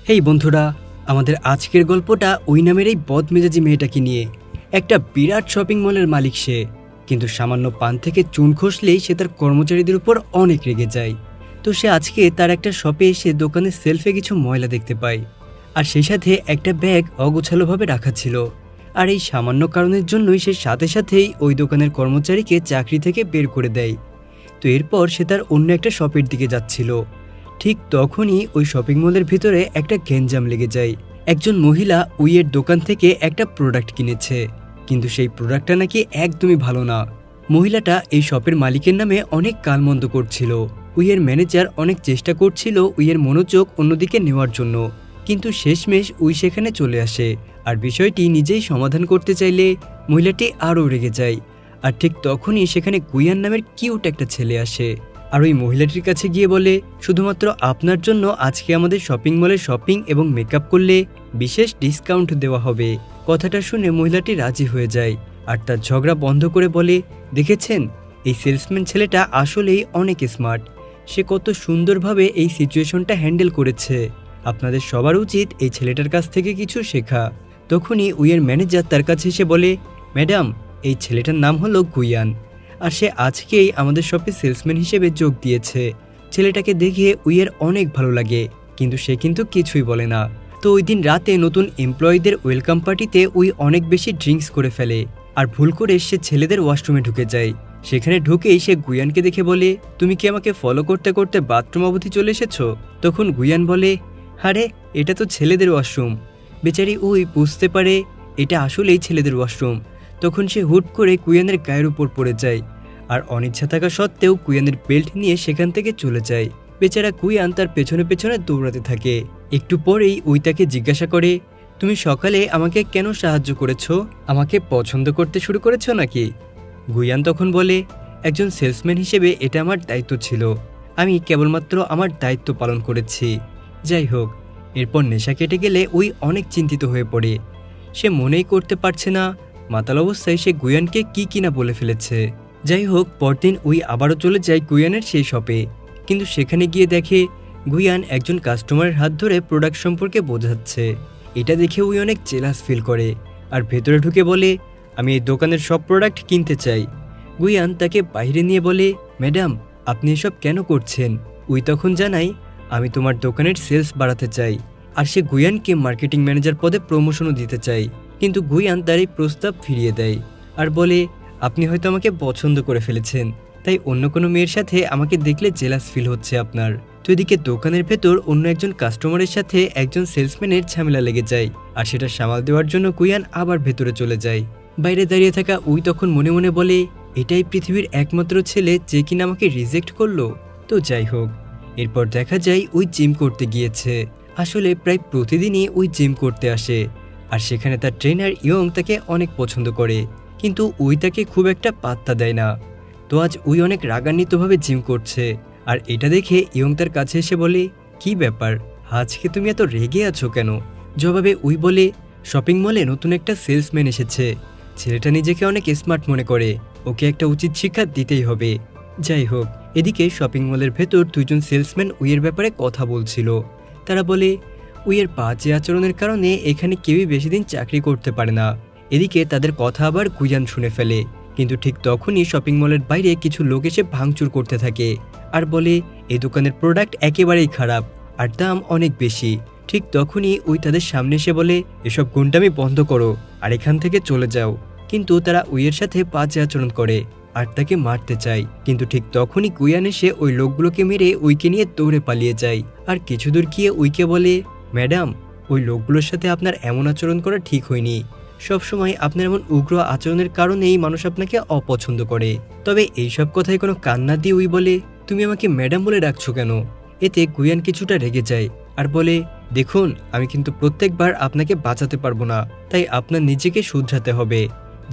হেই বন্ধুরা, আমাদের আজকের গল্পটা ওই নামের এই বদমেজাজি মেয়েটাকে নিয়ে। একটা বিরাট শপিং মলের মালিক সে, কিন্তু সামান্য পান থেকে চুন খসলেই সে তার কর্মচারীদের উপর অনেক রেগে যায়। তো সে আজকে তার একটা শপে এসে দোকানের সেলফে কিছু ময়লা দেখতে পায়, আর সেই সাথে একটা ব্যাগ অগোছালোভাবে রাখা ছিল। আর এই সামান্য কারণের জন্যই সে সাথে সাথেই ওই দোকানের কর্মচারীকে চাকরি থেকে বের করে দেয়। তো এরপর সে তার অন্য একটা শপের দিকে যাচ্ছিল। ঠিক তখনই ওই শপিং মলের ভিতরে একটা গ্যাঞ্জাম লেগে যায়। একজন মহিলা উইয়ের দোকান থেকে একটা প্রোডাক্ট কিনেছে, কিন্তু সেই প্রোডাক্টটা নাকি একদমই ভালো না। মহিলাটা এই শপের মালিকের নামে অনেক গালমন্দ করছিল। উইয়ের ম্যানেজার অনেক চেষ্টা করছিল উইয়ের মনোযোগ অন্যদিকে নেওয়ার জন্য, কিন্তু শেষমেশ উই সেখানে চলে আসে। আর বিষয়টি নিজেই সমাধান করতে চাইলে মহিলাটি আরও রেগে যায়। আর ঠিক তখনই সেখানে গুইয়ান নামের কিউট একটা ছেলে আসে, আর ওই মহিলাটির কাছে গিয়ে বলে, শুধুমাত্র আপনার জন্য আজকে আমাদের শপিং মলে শপিং এবং মেকআপ করলে বিশেষ ডিসকাউন্ট দেওয়া হবে। কথাটা শুনে মহিলাটি রাজি হয়ে যায়, আর তার ঝগড়া বন্ধ করে বলে, দেখেছেন, এই সেলসম্যান ছেলেটা আসলেই অনেক স্মার্ট। সে কত সুন্দরভাবে এই সিচুয়েশনটা হ্যান্ডেল করেছে। আপনাদের সবার উচিত এই ছেলেটার কাছ থেকে কিছু শেখা। তখনই উইয়ের ম্যানেজার তার কাছে এসে বলে, ম্যাডাম, এই ছেলেটার নাম হলো গুইয়ান, আর সে আজকেই আমাদের শপে সেলসম্যান হিসেবে যোগ দিয়েছে। ছেলেটাকে দেখে উইয়ের অনেক ভালো লাগে, কিন্তু সে কিন্তু কিছুই বলে না। তো ওই দিন রাতে নতুন এমপ্লয়ীদের ওয়েলকাম পার্টিতে উই অনেক বেশি ড্রিঙ্কস করে ফেলে, আর ভুল করে সে ছেলেদের ওয়াশরুমে ঢুকে যায়। সেখানে ঢুকেই সে গুইয়ানকে দেখে বলে, তুমি কি আমাকে ফলো করতে করতে বাথরুম অবধি চলে এসেছো? তখন গুইয়ান বলে, আরে এটা তো ছেলেদের ওয়াশরুম। বেচারি উই বুঝতে পারে এটা আসলেই ছেলেদের ওয়াশরুম। তখন সে হুট করে কুইয়ানের গায়ের উপর পড়ে যায়, আর অনিচ্ছা থাকা সত্ত্বেও কুইয়ানের বেল্ট নিয়ে সেখান থেকে চলে যায়। বেচারা কুইয়ান তার পেছনে পেছনে দৌড়াতে থাকে। একটু পরেই উই তাকে জিজ্ঞাসা করে, তুমি সকালে আমাকে কেন সাহায্য করেছো? আমাকে পছন্দ করতে শুরু করেছো নাকি? গুইয়ান তখন বলে, একজন সেলসম্যান হিসেবে এটা আমার দায়িত্ব ছিল। আমি কেবলমাত্র আমার দায়িত্ব পালন করেছি। যাই হোক, এরপর নেশা কেটে গেলে উই অনেক চিন্তিত হয়ে পড়ে। সে মনেই করতে পারছে না মাতাল অবস্থায় সে গুইয়ানকে কি কিনা বলে ফেলেছে। যাই হোক, পরদিন উই আবারও চলে যায় গুইয়ানের সেই শপে, কিন্তু সেখানে গিয়ে দেখে গুইয়ান একজন কাস্টমারের হাত ধরে প্রোডাক্ট সম্পর্কে বোঝাচ্ছে। এটা দেখে উই অনেক জেলাস ফিল করে, আর ভেতরে ঢুকে বলে, আমি এই দোকানের সব প্রোডাক্ট কিনতে চাই। গুইয়ান তাকে বাইরে নিয়ে বলে, ম্যাডাম, আপনি এসব কেন করছেন? উই তখন জানাই, আমি তোমার দোকানের সেলস বাড়াতে চাই। আর সে গুইয়ানকে মার্কেটিং ম্যানেজার পদে প্রমোশনও দিতে চাই, কিন্তু গুইয়ান তার এই প্রস্তাব ফিরিয়ে দেয় আর বলে, আপনি হয়তো আমাকে পছন্দ করে ফেলেছেন, তাই অন্য কোনো মেয়ের সাথে আমাকে দেখলে জেলাস ফিল হচ্ছে আপনার। তো এদিকে দোকানের ভেতর অন্য একজন কাস্টমারের সাথে একজন সেলসম্যানের ঝামেলা লেগে যায়, আর সেটা সামাল দেওয়ার জন্য গুইয়ান আবার ভেতরে চলে যায়। বাইরে দাঁড়িয়ে থাকা উই তখন মনে মনে বলে, এটাই পৃথিবীর একমাত্র ছেলে যে কিনা আমাকে রিজেক্ট করলো। তো যাই হোক, এরপর দেখা যায় উই জিম করতে গিয়েছে। আসলে প্রায় প্রতিদিনই উই জিম করতে আসে, আর সেখানে তার ট্রেনার ইয়ং তাকে অনেক পছন্দ করে, কিন্তু উই তাকে খুব একটা পাত্তা দেয় না। তো আজ উই অনেক রাগান্বিতভাবে জিম করছে, আর এটা দেখে ইয়ং তার কাছে এসে বলে, কি ব্যাপার, আজকে তুমি এত রেগে আছো কেন? জবাবে উই বলে, শপিং মলে নতুন একটা সেলসম্যান এসেছে। ছেলেটা নিজেকে অনেক স্মার্ট মনে করে, ওকে একটা উচিত শিক্ষা দিতেই হবে। যাই হোক, এদিকে শপিং মলের ভেতর দুইজন সেলসম্যান উইয়ের ব্যাপারে কথা বলছিল। তারা বলে, উইয়ের বাজে আচরণের কারণে এখানে কেউই বেশি দিন চাকরি করতে পারে না। এদিকে তাদের কথা আবার গুইয়ান শুনে ফেলে, কিন্তু ঠিক তখনই শপিং মলের বাইরে কিছু লোক এসে ভাঙচুর করতে থাকে, আর বলে, এই দোকানের প্রোডাক্ট একেবারেই খারাপ, আর দাম অনেক বেশি। ঠিক তখনই উই তাদের সামনে এসে বলে, এসব গুন্ডামি বন্ধ করো আর এখান থেকে চলে যাও। কিন্তু তারা উইয়ের সাথে বাজে আচরণ করে আর তাকে মারতে চায়, কিন্তু ঠিক তখনই গুইয়ান এসে ওই লোকগুলোকে মেরে উইকে নিয়ে দৌড়ে পালিয়ে যায়। আর কিছু দূর গিয়ে উইকে বলে, ম্যাডাম, ওই লোকগুলোর সাথে আপনার এমন আচরণ করা ঠিক হয়নি। সবসময় আপনার এমন উগ্র আচরণের কারণেই মানুষ আপনাকে অপছন্দ করে। তবে এইসব কথায় কোনো কান না দিয়ে উই বলে, তুমি আমাকে ম্যাডাম বলে ডাকছো কেন? এতে গুইয়ান কিছুটা রেগে যায় আর বলে, দেখুন, আমি কিন্তু প্রত্যেকবার আপনাকে বাঁচাতে পারবো না, তাই আপনার নিজেকে শুধরাতে হবে।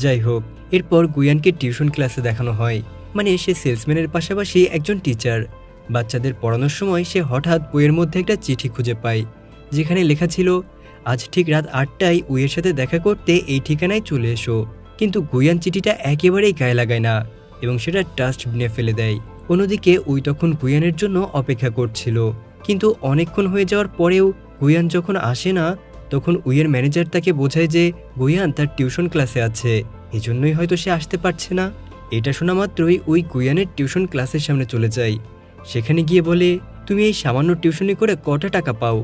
যাই হোক, এরপর গুইয়ানকে টিউশন ক্লাসে দেখানো হয়, মানে সে সেলসম্যানের পাশাপাশি একজন টিচার। বাচ্চাদের পড়ানোর সময় সে হঠাৎ বইয়ের মধ্যে একটা চিঠি খুঁজে পায়, যেখানে লেখা ছিল, আজ ঠিক রাত 8টায় উইয়ের সাথে দেখা করতে এই ঠিকানায় চলে এসো। কিন্তু গুইয়ান চিঠিটা একেবারেই গায়ে লাগায় না এবং সেটা ডাস্টবিনে ফেলে দেয়। অন্যদিকে উই তখন গুইয়ানের জন্য অপেক্ষা করছিল, কিন্তু অনেকক্ষণ হয়ে যাওয়ার পরেও গুয়ান যখন আসে না তখন উইয়ের ম্যানেজার তাকে বোঝায় যে গুয়ান তার টিউশন ক্লাসে আছে, এজন্যই হয়তো সে আসতে পারছে না। এটা শোনা মাত্রই ওই গুয়ানের টিউশন ক্লাসের সামনে চলে যায়। সেখানে গিয়ে বলে, তুমি এই সামান্য টিউশনি করে কটা টাকা পাও?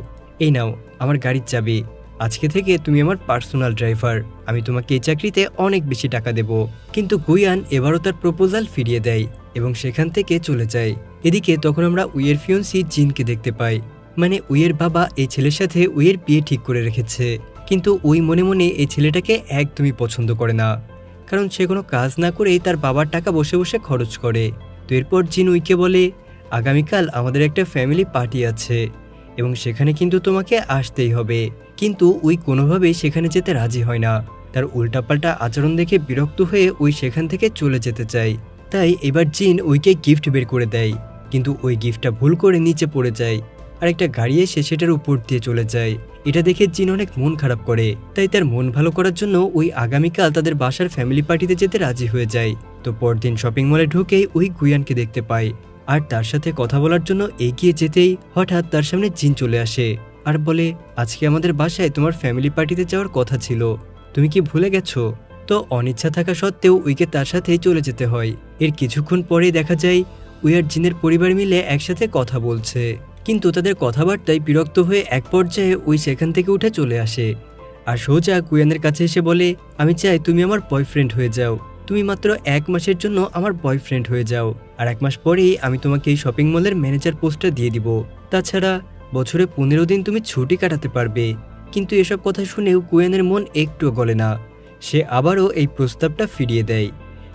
এই নাও আমার গাড়ির চাবি, আজকে থেকে তুমি আমার পার্সোনাল ড্রাইভার, আমি তোমাকে এই চাকরিতে অনেক বেশি টাকা দেব। কিন্তু গুয়ান এবারও তার প্রপোজাল ফিরিয়ে দেয় এবং সেখান থেকে চলে যায়। এদিকে তখন আমরা উইয়ের ফিয়ন্সি জিনকে দেখতে পাই। মানে উইয়ের বাবা এই ছেলের সাথে উইয়ের বিয়ে ঠিক করে রেখেছে, কিন্তু উই মনে মনে এই ছেলেটাকে একদমই পছন্দ করে না, কারণ সে কোনো কাজ না করেই তার বাবার টাকা বসে বসে খরচ করে। তো এরপর জিন উইকে বলে, আগামীকাল আমাদের একটা ফ্যামিলি পার্টি আছে এবং সেখানে কিন্তু তোমাকে আসতেই হবে। কিন্তু উই কোনোভাবেই সেখানে যেতে রাজি হয় না। তার উল্টাপাল্টা আচরণ দেখে বিরক্ত হয়ে উই সেখান থেকে চলে যেতে চায়। তাই এবার জিন উইকে গিফট বের করে দেয়, কিন্তু ওই গিফটটা ভুল করে নিচে পড়ে যায় আর একটা গাড়ি এসে সেটার উপর দিয়ে চলে যায়। এটা দেখে জিন অনেক মন খারাপ করে, তাই তার মন ভালো করার জন্য ওই আগামীকাল তাদের বাসার ফ্যামিলি পার্টিতে যেতে রাজি হয়ে যায়। তো পরদিন শপিং মলে ঢুকেই ওই গুয়ানকে দেখতে পায় আর তার সাথে কথা বলার জন্য এগিয়ে যেতেই হঠাৎ তার সামনে জিন চলে আসে আর বলে, আজকে আমাদের বাসায় তোমার ফ্যামিলি পার্টিতে যাওয়ার কথা ছিল, তুমি কি ভুলে গেছো? তো অনিচ্ছা থাকা সত্ত্বেও উইকে তার সাথেই চলে যেতে হয়। এর কিছুক্ষণ পরেই দেখা যায় উই আর জিনের পরিবার মিলে একসাথে কথা বলছে, কিন্তু তাদের কথাবার্তায় বিরক্ত হয়ে এক পর্যায়ে উই সেখান থেকে উঠে চলে আসে আর সোজা গুয়ানের কাছে এসে বলে, আমি চাই তুমি আমার বয়ফ্রেন্ড হয়ে যাও, তুমি মাত্র 1 মাসের জন্য আমার বয়ফ্রেন্ড হয়ে যাও, আর 1 মাস পরেই আমি তোমাকে এই শপিং মলের ম্যানেজার পোস্টটা দিয়ে দিব। তাছাড়া বছরে 15 দিন তুমি ছুটি কাটাতে পারবে। কিন্তু এসব কথা শুনেও গুয়ানের মন একটুও গলে না, সে আবারও এই প্রস্তাবটা ফিরিয়ে দেয়।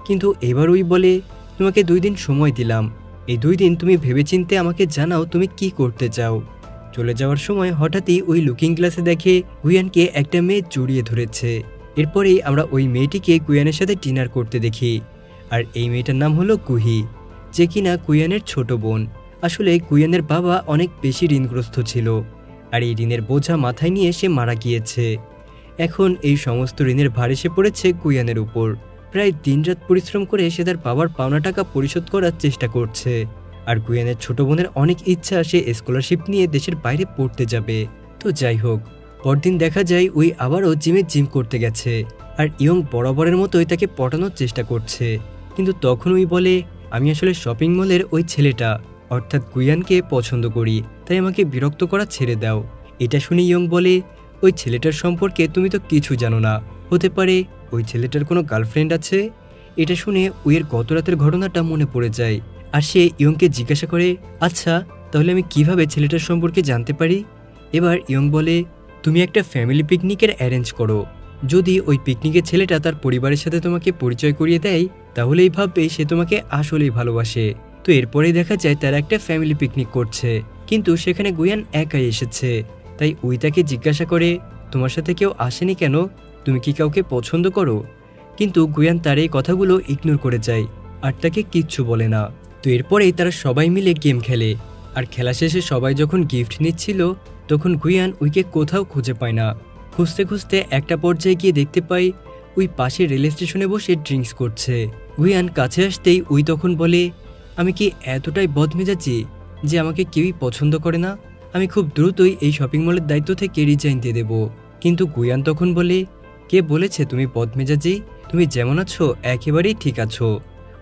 কিন্তু এবার উই বলে, তোমাকে 2 দিন সময় দিলাম, এই 2 দিন তুমি ভেবেচিন্তে আমাকে জানাও তুমি কি করতে চাও। চলে যাওয়ার সময় হঠাৎই ওই লুকিং গ্লাসে দেখে গুয়ানকে একটা মেয়ে জড়িয়ে ধরেছে। এরপরেই আমরা ওই মেয়েটিকে গুয়ানের সাথে ডিনার করতে দেখি, আর এই মেয়েটার নাম হলো কুহি, যে কিনা গুয়ানের ছোট বোন। আসলে গুয়ানের বাবা অনেক বেশি ঋণগ্রস্ত ছিল, আর এই ঋণের বোঝা মাথায় নিয়ে সে মারা গিয়েছে। এখন এই সমস্ত ঋণের ভার এসে পড়েছে গুয়ানের উপর। প্রায় দিনরাত পরিশ্রম করে সে তার বাবার পাওনা টাকা পরিশোধ করার চেষ্টা করছে। আর গুয়ানের ছোট বোনের অনেক ইচ্ছা সে স্কলারশিপ নিয়ে দেশের বাইরে পড়তে যাবে। তো যাই হোক, পরদিন দেখা যায় ওই আবারও জিম করতে গেছে, আর ইয়ং বরাবরের মতোই তাকে পটানোর চেষ্টা করছে। কিন্তু তখন ওই বলে, আমি আসলে শপিং মলের ওই ছেলেটা অর্থাৎ গুয়ানকে পছন্দ করি, তাই আমাকে বিরক্ত করা ছেড়ে দাও। এটা শুনে ইয়ং বলে, ওই ছেলেটার সম্পর্কে তুমি তো কিছু জানো না, হতে পারে ওই ছেলেটার কোনো গার্লফ্রেন্ড আছে। এটা শুনে উইয়ের গত রাতের ঘটনাটা মনে পড়ে যায়, আর সে ইয়ংকে জিজ্ঞাসা করে, আচ্ছা তাহলে আমি কিভাবে ছেলেটার সম্পর্কে জানতে পারি? এবার ইয়ং বলে, তুমি একটা ফ্যামিলি পিকনিকের অ্যারেঞ্জ করো, যদি ওই পিকনিকের ছেলেটা তার পরিবারের সাথে তোমাকে পরিচয় করিয়ে দেয় তাহলেই ভাববে সে তোমাকে আসলেই ভালোবাসে। তো এরপরেই দেখা যায় তারা একটা ফ্যামিলি পিকনিক করছে, কিন্তু সেখানে গুয়ান একাই এসেছে। তাই উই তাকে জিজ্ঞাসা করে, তোমার সাথে কেউ আসেনি কেন, তুমি কি কাউকে পছন্দ করো? কিন্তু গুয়ান তার এই কথাগুলো ইগনোর করে যায় আর তাকে কিচ্ছু বলে না। তো এরপরেই তারা সবাই মিলে গেম খেলে, আর খেলা শেষে সবাই যখন গিফট নিচ্ছিল তখন গুয়ান উইকে কোথাও খুঁজে পায় না। খুঁজতে খুঁজতে একটা পর্যায়ে গিয়ে দেখতে পাই উই পাশে রেল স্টেশনে বসে ড্রিঙ্কস করছে। গুয়ান কাছে আসতেই উই তখন বলে, আমি কি এতটাই বদমেজাজি যে আমাকে কেউই পছন্দ করে না? আমি খুব দ্রুতই এই শপিং মলের দায়িত্ব থেকে রিজাইন দিয়ে দেব। কিন্তু গুয়ান তখন বলে, কে বলেছে তুমি বদমেজাজি? তুমি যেমন আছো একেবারেই ঠিক আছো।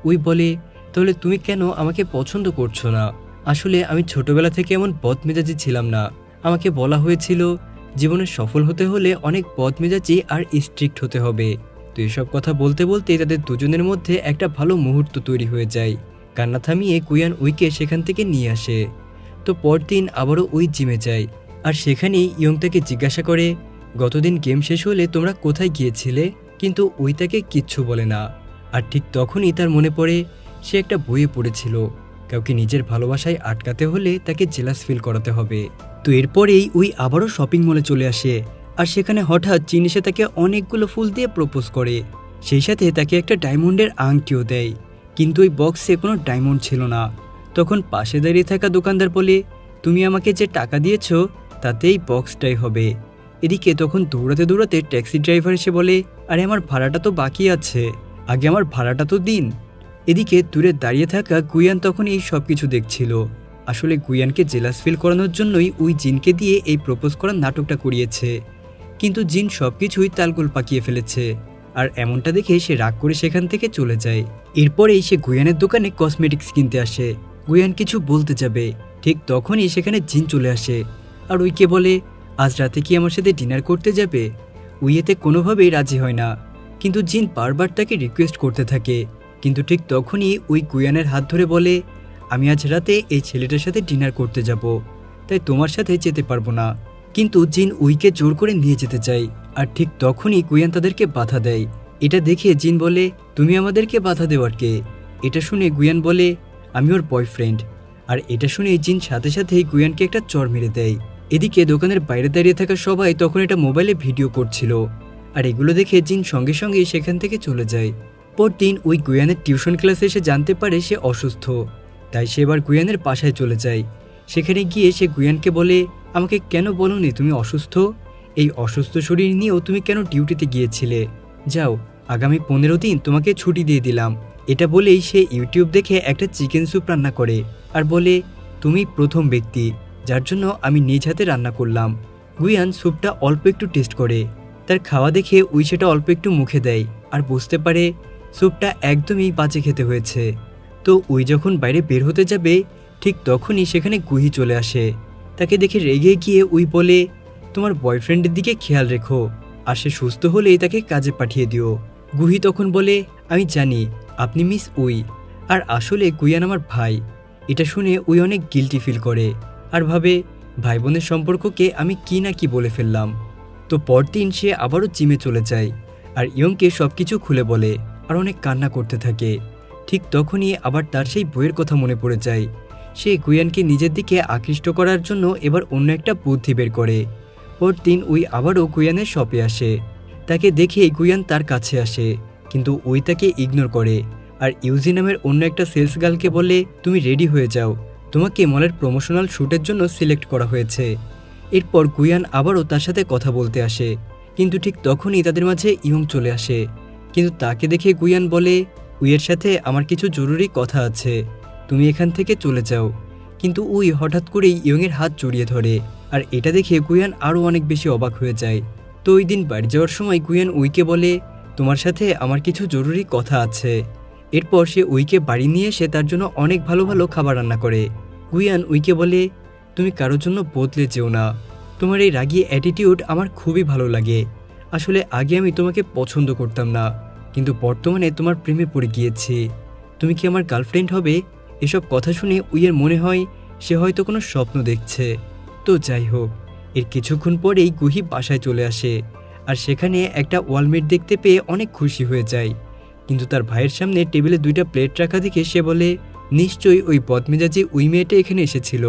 উই বলে, তাহলে তুমি কেন আমাকে পছন্দ করছো না? আসলে আমি ছোটবেলা থেকে এমন বদমেজাজি ছিলাম না, আমাকে বলা হয়েছিল জীবনে সফল হতে হলে অনেক বদমেজাজি আর স্ট্রিক্ট হতে হবে। তো এসব কথা বলতে বলতে তাদের দুজনের মধ্যে একটা ভালো মুহূর্ত তৈরি হয়ে যায়। কান্না থামিয়ে গুয়ান উইকে সেখান থেকে নিয়ে আসে। তো পরদিন আবারও উই জিমে যায়, আর সেখানেই ইয়ং তাকে জিজ্ঞাসা করে, গতদিন গেম শেষ হলে তোমরা কোথায় গিয়েছিলে? কিন্তু উই তাকে কিচ্ছু বলে না। আর ঠিক তখনই তার মনে পড়ে সে একটা বইয়ে পড়েছিল, কাউকে নিজের ভালোবাসায় আটকাতে হলে তাকে জেলাস ফিল করাতে হবে। তো এরপরেই উই আবারও শপিং মলে চলে আসে, আর সেখানে হঠাৎ চিন এসে তাকে অনেকগুলো ফুল দিয়ে প্রপোজ করে, সেই সাথে তাকে একটা ডায়মন্ডের আংটিও দেয়। কিন্তু ওই বক্সে কোনো ডায়মন্ড ছিল না। তখন পাশে দাঁড়িয়ে থাকা দোকানদার বলে, তুমি আমাকে যে টাকা দিয়েছ তাতেই বক্সটাই হবে। এদিকে তখন দৌড়াতে দৌড়াতে ট্যাক্সি ড্রাইভার এসে বলে, আরে আমার ভাড়াটা তো বাকি আছে, আগে আমার ভাড়াটা তো দিন। এদিকে দূরে দাঁড়িয়ে থাকা গুয়ান তখন এই সব কিছু দেখছিল, আসলে গুয়ানকে জেলাস ফিল করানোর জন্যই ওই জিনকে দিয়ে এই প্রপোজ করার নাটকটা করিয়েছে। কিন্তু জিন সবকিছুই তালগোল পাকিয়ে ফেলেছে। আর এমনটা দেখে সে রাগ করে সেখান থেকে চলে যায়। এরপরেই সে গুয়ানের দোকানে কসমেটিক্স কিনতে আসে। গুয়ান কিছু বলতে যাবে, ঠিক তখনই সেখানে জিন চলে আসে আর উইকে বলে, আজ রাতে কি আমার সাথে ডিনার করতে যাবে? উই এতে কোনোভাবেই রাজি হয় না, কিন্তু জিন বারবার তাকে রিকোয়েস্ট করতে থাকে। কিন্তু ঠিক তখনই উই গুয়ানের হাত ধরে বলে, আমি আজ রাতে এই ছেলেটার সাথে ডিনার করতে যাব, তাই তোমার সাথে যেতে পারবো না। কিন্তু জিন উইকে জোর করে নিয়ে যেতে চায়, আর ঠিক তখনই গুয়ান তাদেরকে বাধা দেয়। এটা দেখে জিন বলে, তুমি আমাদেরকে বাধা দেওয়ার কে? এটা শুনে গুয়ান বলে, আমি ওর বয়ফ্রেন্ড। আর এটা শুনে জিন সাথে সাথেই গুয়ানকে একটা চড় মেরে দেয়। এদিকে দোকানের বাইরে দাঁড়িয়ে থাকা সবাই তখন এটা মোবাইলে ভিডিও করছিল, আর এগুলো দেখে জিন সঙ্গে সঙ্গে সেখান থেকে চলে যায়। পরদিন ওই গুয়ানের টিউশন ক্লাসে এসে জানতে পারে সে অসুস্থ, তাই সে এবার গুয়ানের বাসায় চলে যায়। সেখানে গিয়ে সে গুয়ানকে বলে, আমাকে কেন বলোনি তুমি অসুস্থ? এই অসুস্থ শরীর নিয়েও তুমি কেন ডিউটিতে গিয়েছিলে? যাও, আগামী 15 দিন তোমাকে ছুটি দিয়ে দিলাম। এটা বলেই সে ইউটিউব দেখে একটা চিকেন স্যুপ রান্না করে আর বলে, তুমি প্রথম ব্যক্তি যার জন্য আমি নিজ হাতে রান্না করলাম। গুয়ান স্যুপটা অল্প একটু টেস্ট করে, তার খাওয়া দেখে উই সেটা অল্প একটু মুখে দেয় আর বুঝতে পারে স্যুপটা একদমই বাজে খেতে হয়েছে। তো উই যখন বাইরে বের হতে যাবে, ঠিক তখনই সেখানে গুহি চলে আসে। তাকে দেখে রেগে গিয়ে উই বলে, তোমার বয়ফ্রেন্ডের দিকে খেয়াল রেখো, আর সে সুস্থ হলেই তাকে কাজে পাঠিয়ে দিও। গুহি তখন বলে, আমি জানি আপনি মিস উই, আর আসলে গুয়ান আমার ভাই। এটা শুনে উই অনেক গিল্টি ফিল করে আর ভাবে, ভাই বোনের সম্পর্ককে আমি কি না কি বলে ফেললাম। তো পরদিন সে আবারও জিমে চলে যায় আর ইয়ংকে সব কিছু খুলে বলে আর অনেক কান্না করতে থাকে। ঠিক তখনই আবার তার সেই বইয়ের কথা মনে পড়ে যায়। সে গুয়ানকে নিজের দিকে আকৃষ্ট করার জন্য এবার অন্য একটা বুদ্ধি বের করে। পরদিন উই আবারও গুয়ানের শপে আসে। তাকে দেখে গুয়ান তার কাছে আসে, কিন্তু উই তাকে ইগনোর করে আর ইউজি নামের অন্য একটা সেলস গার্লকে বলে, তুমি রেডি হয়ে যাও, তোমাকে মলের প্রমোশনাল শ্যুটের জন্য সিলেক্ট করা হয়েছে। এরপর গুয়ান আবারও তার সাথে কথা বলতে আসে, কিন্তু ঠিক তখনই তাদের মাঝে ইয়ং চলে আসে। কিন্তু তাকে দেখে গুয়ান বলে, উইয়ের সাথে আমার কিছু জরুরি কথা আছে, তুমি এখান থেকে চলে যাও। কিন্তু উই হঠাৎ করেই ইয়ংয়ের হাত জড়িয়ে ধরে, আর এটা দেখে গুয়ান আরও অনেক বেশি অবাক হয়ে যায়। তো ওই দিন বাড়ি যাওয়ার সময় গুয়ান উইকে বলে, তোমার সাথে আমার কিছু জরুরি কথা আছে। এরপর সে উইকে বাড়ি নিয়ে এসে তার জন্য অনেক ভালো ভালো খাবার রান্না করে। গুয়ান উইকে বলে, তুমি কারোর জন্য বদলে যেও না, তোমার এই রাগী অ্যাটিটিউড আমার খুবই ভালো লাগে। আসলে আগে আমি তোমাকে পছন্দ করতাম না, কিন্তু বর্তমানে তোমার প্রেমে পড়ে গিয়েছি। তুমি কি আমার গার্লফ্রেন্ড হবে? এসব কথা শুনে উইয়ের মনে হয় সে হয়তো কোনো স্বপ্ন দেখছে। তো যাই হোক, এর কিছুক্ষণ পরেই গুহি বাসায় চলে আসে আর সেখানে একটা ওয়ালমেট দেখতে পেয়ে অনেক খুশি হয়ে যায়। কিন্তু তার ভাইয়ের সামনে টেবিলে 2টা প্লেট রাখা দেখে সে বলে, নিশ্চয়ই ওই বদমেজাজি উই মেয়েটা এখানে এসেছিল।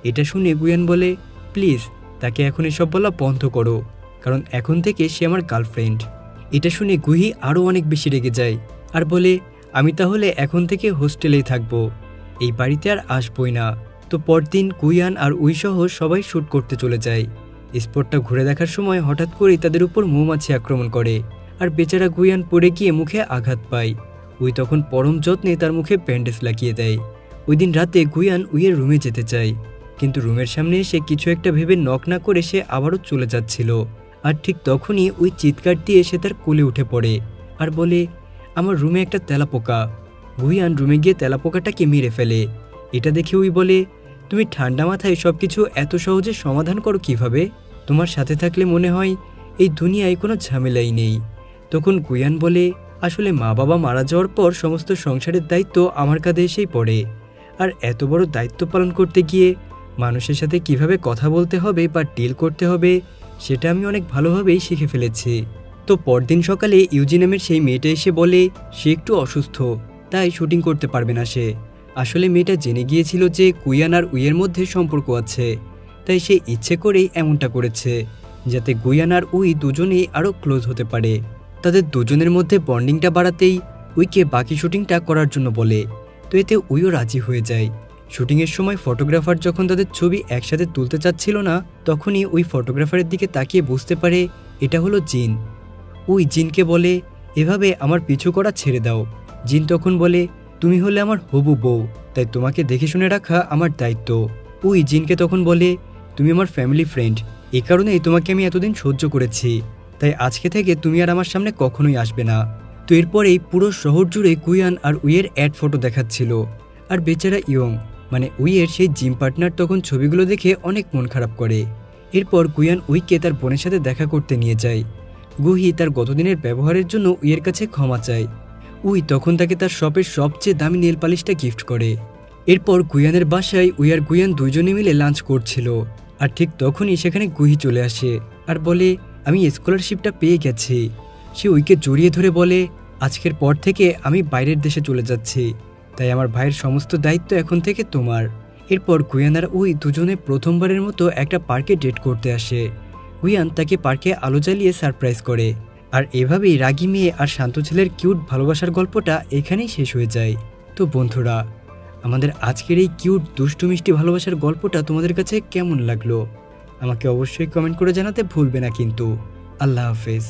এটা শুনে গুয়ান বলে, প্লিজ তাকে এখন এসব বলা বন্ধ করো, কারণ এখন থেকে সে আমার গার্লফ্রেন্ড। এটা শুনে গুহি আরও অনেক বেশি রেগে যায় আর বলে, আমি তাহলে এখন থেকে হোস্টেলেই থাকবো, এই বাড়িতে আর আসবই না। তো পরদিন গুয়ান আর উই সহ সবাই শ্যুট করতে চলে যায়। স্পটটা ঘুরে দেখার সময় হঠাৎ করেই তাদের উপর মৌমাছি আক্রমণ করে আর বেচারা গুয়ান পড়ে গিয়ে মুখে আঘাত পায়। উই তখন পরম যত্নে তার মুখে ব্যান্ডেজ লাগিয়ে দেয়। ওই দিন রাতে গুয়ান উইয়ের রুমে যেতে চায়, কিন্তু রুমের সামনে এসে কিছু একটা ভেবে নক না করে সে আবারও চলে যাচ্ছিল। আর ঠিক তখনই উই চিৎকার দিয়ে সে তার কোলে উঠে পড়ে আর বলে, আমার রুমে একটা তেলাপোকা। গুয়ান রুমে গিয়ে তেলাপোকাটাকে মেরে ফেলে। এটা দেখে উই বলে, তুমি ঠান্ডা মাথায় সব কিছু এত সহজে সমাধান করো কিভাবে? তোমার সাথে থাকলে মনে হয় এই দুনিয়ায় কোনো ঝামেলাই নেই। তখন গুয়ান বলে, আসলে মা বাবা মারা যাওয়ার পর সমস্ত সংসারের দায়িত্ব আমার কাঁধে এসেই পড়ে, আর এত বড় দায়িত্ব পালন করতে গিয়ে মানুষের সাথে কিভাবে কথা বলতে হবে বা ডিল করতে হবে সেটা আমি অনেক ভালোভাবেই শিখে ফেলেছি। তো পরদিন সকালে ইউজি নামের সেই মেয়েটা এসে বলে সে একটু অসুস্থ, তাই শুটিং করতে পারবে না সে। আসলে মেয়েটা জেনে গিয়েছিল যে গুয়ান আর উইয়ের মধ্যে সম্পর্ক আছে, তাই সে ইচ্ছে করেই এমনটা করেছে যাতে গুয়ান আর উই দুজনেই আরও ক্লোজ হতে পারে। তাদের দুজনের মধ্যে বন্ডিংটা বাড়াতেই উইকে বাকি শুটিংটা করার জন্য বলে। তো এতে উইও রাজি হয়ে যায়। শুটিংয়ের সময় ফটোগ্রাফার যখন তাদের ছবি একসাথে তুলতে চাচ্ছিল না, তখনই ওই ফটোগ্রাফারের দিকে তাকিয়ে বুঝতে পারে এটা হলো জিন। উই জিনকে বলে, এভাবে আমার পিছু করা ছেড়ে দাও। জিন তখন বলে, তুমি হলে আমার হবু বউ, তাই তোমাকে দেখে শুনে রাখা আমার দায়িত্ব। উই জিনকে তখন বলে, তুমি আমার ফ্যামিলি ফ্রেন্ড, এই কারণেই তোমাকে আমি এতদিন সহ্য করেছি, তাই আজকে থেকে তুমি আর আমার সামনে কখনোই আসবে না। তো এরপরেই পুরো শহর জুড়ে গুয়ান আর উইয়ের অ্যাড ফটো দেখাচ্ছিল। আর বেচারা ইয়ং মানে উইয়ের সেই জিম পার্টনার তখন ছবিগুলো দেখে অনেক মন খারাপ করে। এরপর গুয়ান উইকে তার বোনের সাথে দেখা করতে নিয়ে যায়। গুহি তার গতদিনের ব্যবহারের জন্য উইয়ের কাছে ক্ষমা চায়। উই তখন তাকে তার শপের সবচেয়ে দামি নেল পালিশটা গিফট করে। এরপর গুয়ানের বাসায় উই আর গুয়ান দুইজনে মিলে লাঞ্চ করছিল। আর ঠিক তখনই সেখানে গুহি চলে আসে আর বলে, আমি স্কলারশিপটা পেয়ে গেছি। সে উইকে জড়িয়ে ধরে বলে, আজকের পর থেকে আমি বাইরের দেশে চলে যাচ্ছি, তাই আমার ভাইয়ের সমস্ত দায়িত্ব এখন থেকে তোমার। এরপর গুয়ান আর উই দুজনে প্রথমবারের মতো একটা পার্কে ডেট করতে আসে। গুয়ান তাকে পার্কে আলো জ্বালিয়ে সারপ্রাইজ করে। আর এভাবেই রাগী মেয়ে আর শান্ত ছেলের কিউট ভালোবাসার গল্পটা এখানেই শেষ হয়ে যায়। তো বন্ধুরা, আমাদের আজকের এই কিউট দুষ্টু মিষ্টি ভালোবাসার গল্পটা তোমাদের কাছে কেমন লাগলো আমাকে অবশ্যই কমেন্ট করে জানাতে ভুলবে না কিন্তু। আল্লাহ হাফেজ।